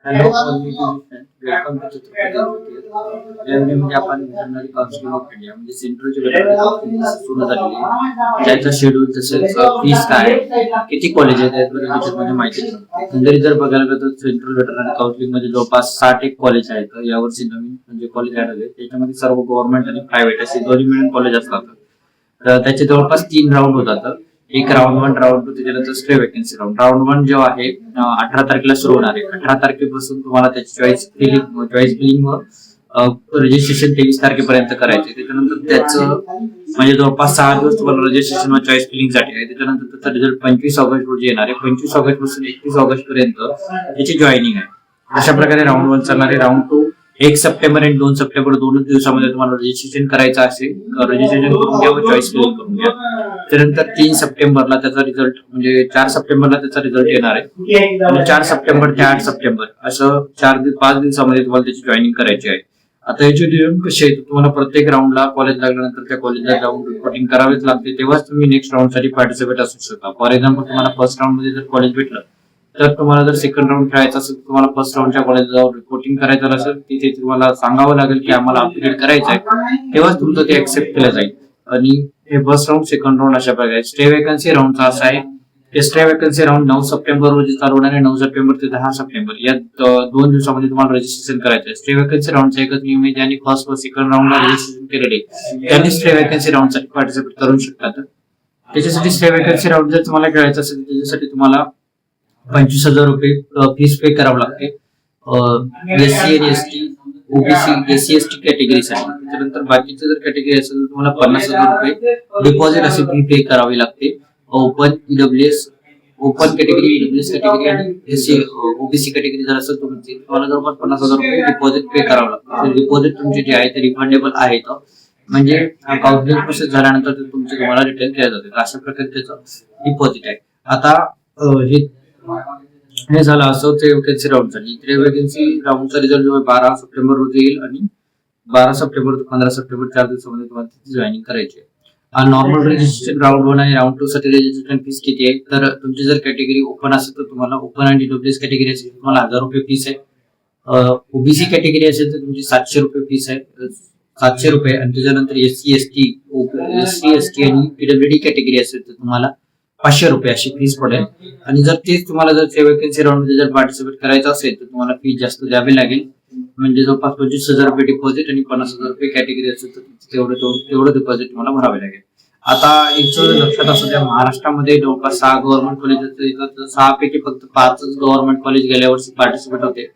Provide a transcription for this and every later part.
Hello welcome to चित्रपट यावेळी म्हणजे आपण जनरल काउन्सिलिंग ऑफ इंडिया म्हणजे सेंट्रलची सुरू झालेली आहे. त्याचा शेड्यूल तसेच फीस काय किती कॉलेज आहेत याबद्दल त्याच्यामध्ये माहिती सांगते. एकंदरीत जर बघायला गेलं तर सेंट्रल वेटरनरी काउन्सिलिंग मध्ये जवळपास 60 एक कॉलेज आहेत. यावर्षी नवीन म्हणजे कॉलेज ऍड झाले. त्याच्यामध्ये सर्व गव्हर्नमेंट आणि प्रायव्हेट असे दोन्ही मिळून कॉलेज असतात. तर त्याचे जवळपास 3 राऊंड होतात. एक राऊंड 1, राऊंड 2, त्याच्यानंतर स्टे वेकन्सी राऊंड. राऊंड 1 जो आहे 18 तारखेला सुरू होणार आहे. 18 तारखेपासून तुम्हाला त्याची चॉईस फिलिंग व रजिस्ट्रेशन 23 तारखेपर्यंत करायचे. त्याच्यानंतर त्याचं म्हणजे जवळपास 6 दिवस तुम्हाला रजिस्ट्रेशन व चॉईस फिलिंगसाठी आहे. त्याच्यानंतर त्याचा रिझल्ट 25 ऑगस्ट रोजी येणार आहे. 25 ऑगस्ट पासून 31 ऑगस्ट पर्यंत त्याची जॉईनिंग आहे. अशा प्रकारे राऊंड 1 चालणार आहे. राऊंड 2 1 सप्टेंबर आणि 2 सप्टेंबर दोनच दिवसामध्ये तुम्हाला रजिस्ट्रेशन करायचं असेल रजिस्ट्रेशन करून घ्या व चॉईस फिलिंग करून घ्या. त्यानंतर 3 सप्टेंबरला त्याचा रिझल्ट म्हणजे 4 सप्टेंबरला त्याचा रिझल्ट येणार आहे आणि 4 सप्टेंबर ते 8 सप्टेंबर असं 5 दिवसामध्ये तुम्हाला त्याची जॉईनिंग करायची आहे. आता याचे नियम कसे आहेत, तुम्हाला प्रत्येक राऊंडला कॉलेज लागल्यानंतर त्या कॉलेजला जाऊन रिपोर्टिंग करावेच लागते. तेव्हाच तुम्ही नेक्स्ट राऊंड साठी पार्टिसिपेट असू शकता. फॉर एक्झाम्पल तुम्हाला फर्स्ट राऊंड मध्ये जर कॉलेज भेटलं तर तुम्हाला जर सेकंड राऊंड खेळायचं असेल तुम्हाला फर्स्ट राऊंडच्या कॉलेजला जाऊन रिपोर्टिंग करायचं असेल तिथे तुम्हाला सांगावं लागेल की आम्हाला अपग्रेड करायचं आहे. तेव्हाच तुमचं ते ऍक्सेप्ट केलं जाईल. आणि हे फर्स्ट राऊंड सेकंड राऊंड अशा प्रकारे. स्टे वेकन्सी राऊंडचा असा आहे, स्टे वेकन्सी राऊंड 9 सप्टेंबर रोजी चालू होणार आहे. 9 सप्टेंबर ते 10 सप्टेंबर या 2 दिवसामध्ये तुम्हाला रजिस्ट्रेशन करायचं आहे. स्टे वेकन्सी राऊंडचा एकच नियम आहे, ज्यांनी फर्स्ट व सेकंड राऊंडला रजिस्ट्रेशन केलेले त्यांनी स्टे वेकन्सी राऊंडसाठी पार्टिसिपेट करू शकतात. त्याच्यासाठी स्टे वेकन्सी राऊंड जर तुम्हाला खेळायचं असेल त्याच्यासाठी तुम्हाला 25,000 रुपये फीस पे करावं लागते. एससी आणि एसटी ओबीसी एससी एसटी कॅटेगरीसाठी. त्याच्यानंतर बाकीचे जर कॅटेगरी असेल तर तुम्हाला 50,000 रुपये डिपॉझिट असे फी पे करावी लागते. Open EWS open category EWS category आणि एससी ओबीसी कॅटेगरी जर असेल तुम्हाला जवळपास 50,000 रुपये डिपॉझिट पे करावं लागतं. डिपॉझिट तुमचे जे आहे ते रिफंडेबल आहेत. म्हणजे काउन्सिलिंग प्रोसेस झाल्यानंतर तुमचे तुम्हाला रिटर्न केले जाते. अशा प्रकारे त्याचं डिपॉझिट आहे. आता हे झालं असं ते वेकन्सी राऊंड झाली. ते वेकन्सी राऊंडचा रिझल्ट जो 12 सप्टेंबर रोजी येईल आणि 12 सप्टेंबर ते 15 सप्टेंबर 4 दिवसामध्ये तुम्हाला तिथे जॉईनिंग करायची आहे. नॉर्मल रजिस्ट्रेशन राऊंड 1 आणि राऊंड 2 साठी रजिस्ट्रेशन फीस किती आहे तर तुमची जर कॅटेगरी ओपन असेल तर तुम्हाला ओपन आणि डब्ल्यूएस कॅटेगरी असेल तुम्हाला 1000 रुपये फीस आहे. ओबीसी कॅटेगरी असेल तर तुमची 700 रुपये फीस आहे. 700 रुपये. आणि त्याच्यानंतर एससी एसटी आणि पीडब्ल्यूडी कॅटेगरी असेल तर तुम्हाला 500 रुपये अशी फीस पडेल. आणि जर तेच तुम्हाला जर वेकन्सी राऊंड मध्ये जर पार्टिसिपेट करायचं असेल तर तुम्हाला फीस जास्त द्यावी लागेल. म्हणजे जवळपास 25,000 रुपये डिपॉझिट आणि 50,000 रुपये कॅटेगरी असेल तर तेवढं डिपॉझिट तुम्हाला भरावे लागेल. आता याचं लक्षात असू द्या, महाराष्ट्रामध्ये जवळपास 6 गव्हर्नमेंट कॉलेज 6 पैकी फक्त 5च गव्हर्नमेंट कॉलेज गेल्या वर्षी पार्टिसिपेट होते.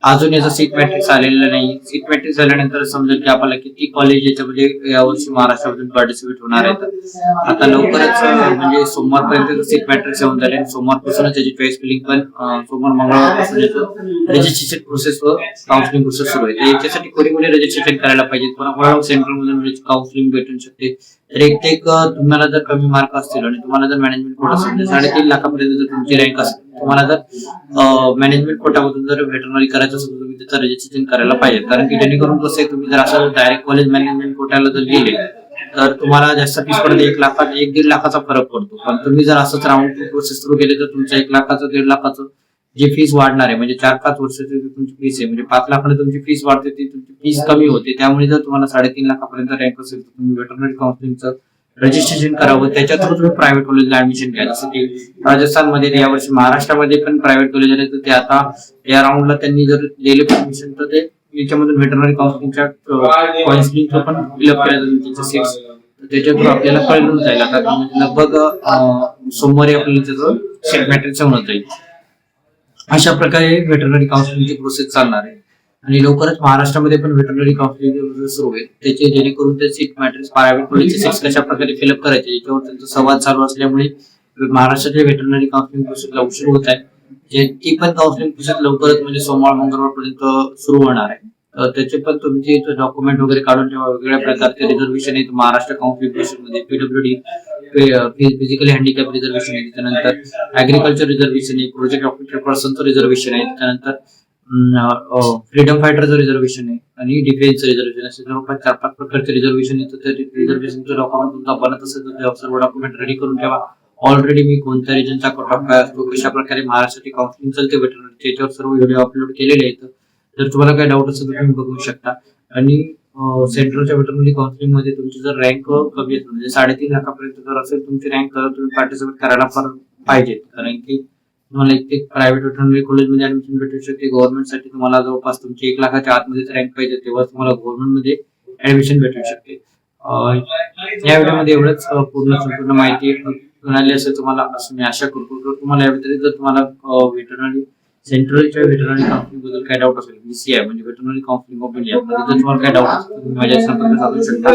अजून याचा सीट मॅट्रिक्स आलेला नाही. सीट मॅट्रिक्स झाल्यानंतर समजेल की आपल्याला किती कॉलेज याच्यामध्ये यावर्षी महाराष्ट्रामधून पार्टिसिपेट होणार आहेत. आता लवकरच म्हणजे सोमवारपर्यंत सीट मॅट्रिक्स येऊन झाले आणि सोमवारपासूनच त्याची चॉईस फिलिंग पण सोमवार मंगळवारपासून रजिस्ट्रेशन प्रोसेस व काउन्सिलिंग प्रोसेस सुरू आहे. याच्यासाठी कोणी रजिस्ट्रेशन करायला पाहिजे, कोणाकोणाला सेंट्रल मधून काउन्सिलिंग भेटू शकते. तर एक तुम्हाला जर कमी मार्क असतील आणि तुम्हाला जर मॅनेजमेंट कोटा असेल 3.5 लाखापर्यंत जर तुमची रँक असेल तुम्हाला जर मॅनेजमेंट कोटामधून जर वेटरनरी करायचं असेल तर तुम्ही त्याचं रजिस्ट्रेशन करायला पाहिजे. कारण की जेणेकरून कसं आहे, तुम्ही जर असं डायरेक्ट कॉलेज मॅनेजमेंट कोट्याला जर गेले तर तुम्हाला जास्त फीस पडते. 1-1.5 लाखाचा फरक पडतो. पण तुम्ही जर असंच राऊंड प्रोसेस सुरू केले तर तुमचं 1 लाखाचं 1.5 लाखाचं जी फीस वाढणार आहे म्हणजे 4-5 वर्षाची तुमची फीस आहे म्हणजे 5 लाखाने तुमची फीस वाढते ती तुमची फीस कमी होते. त्यामुळे जर तुम्हाला 3.5 लाखापर्यंत रँक असेल तर तुम्ही वेटरनरी काउन्सिलिंगचं रजिस्ट्रेशन करावं. त्याच्या थ्रू तुम्ही प्रायव्हेट कॉलेजला ऍडमिशन घ्या. जसं की राजस्थानमध्ये यावर्षी महाराष्ट्रामध्ये पण प्रायव्हेट कॉलेज आले तर ते आता या राऊंडला त्यांनी जर दिले परमिशन तर ते याच्यामधून वेटरनरी काउन्सिलिंगचं पण फिलअप केलं जातं त्याचं सीट्स. त्याच्या थ्रू आपल्याला कळून जाईल. आता लगभग सोमवारी आपल्याला त्याचं सीट मॅट्रिक्स होऊन जाईल. अशा प्रकारे वेटरनरी काउन्सिलिंगची प्रोसेस चालणार आहे. आणि लवकरच महाराष्ट्रामध्ये पण वेटरनरी काउन्सिलिंग सुरू होईल. त्याचे जेणेकरून ते सीट मॅट्रिक्स प्रायव्हेट कॉलेजचे सीट्स कशा प्रकारे फिलअप करायचे याच्यावर त्यांचा संवाद चालू असल्यामुळे महाराष्ट्राच्या वेटरनरी काउन्सिलिंग प्रोसेसला उशीर होत आहे. ती पण काउन्सिलिंग प्रोसेस लवकरच म्हणजे सोमवार मंगळवारपर्यंत सुरू होणार आहे. त्याचे पण तुमचे डॉक्युमेंट वगैरे काढून ठेवा. वेगवेगळ्या प्रकारचे रिझर्वेशन आहेत महाराष्ट्र काउन्सिलिंग प्रोसेस मध्ये. पीडब्ल्यूडी फिजिकली हँडिकॅप रिझर्वेशन आहे. त्यानंतर ऍग्रिकल्चर रिझर्वेशन आहे. प्रोजेक्ट ऑफिसर पर्सनचं रिझर्वेशन आहे. त्यानंतर फ्रीडम फायटरचं रिझर्वेशन आहे आणि डिफेन्सचं रिझर्वेशन असे जवळपास 4-5 प्रकारचे रिझर्वेशन येतं. त्या रिझर्वेशनचं डॉक्युमेंट तुमचा बनत असेल तर सर्व डॉक्युमेंट रेडी करून ठेवा. ऑलरेडी मी कोणत्या रिजनचा कट ऑफ काय असतो, कशा प्रकारे महाराष्ट्राची काउन्सिलिंग चालते वेटरनरी, याच्यावर सर्व व्हिडिओ अपलोड केलेले आहेत. जर तुम्हाला काही डाऊट असेल तर तुम्ही बघू शकता. आणि सेंट्रलच्या वेटरनरी काउन्सिलिंग मध्ये तुमची जर रँक कमी असेल म्हणजे 3.5 लाखापर्यंत जर असेल तुमची रँक, तर तुम्ही पार्टिसिपेट करायला पाहिजे. कारण की तुम्हाला एक प्रायव्हेट वेटरनरी कॉलेजमध्ये ऍडमिशन भेटू शकते. गव्हर्नमेंटसाठी तुम्हाला जवळपास तुमची 1 लाखाच्या आतमध्येच रँक पाहिजे, तेव्हा तुम्हाला गव्हर्नमेंटमध्ये ऍडमिशन भेटू शकते. या व्हिडिओमध्ये एवढंच. संपूर्ण माहिती मिळाली असेल तुम्हाला असं मी आशा करतो. जर तुम्हाला या व्यतिरिक्त जर तुम्हाला वेटरनरी सेंट्रलच्या वेटरनरी काउन्सिलिंग बद्दल काय डाऊट असेल, VCI म्हणजे वेटरनरी काउन्सिलिंग ऑफ इंडिया मध्ये जर तुम्हाला काय डाऊट असेल तुम्ही माझ्या संपर्क साधू शकता.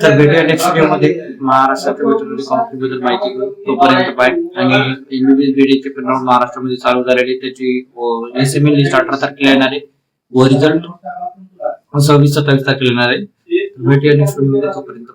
तर भेटूया नेक्स्ट व्हिडिओमध्ये महाराष्ट्राच्या वेटरनरी काउन्सिलिंग बद्दल माहिती घेऊन. तोपर्यंत बाय. आणि MBBS BD पण राऊंड महाराष्ट्रामध्ये चालू झालेली, त्याची SML लिस्ट 18 तारखेला येणार आहे व रिझल्ट 26-27 तारखेला येणार आहे. भेटूया नेक्स्ट व्हिडिओमध्ये. तोपर्यंत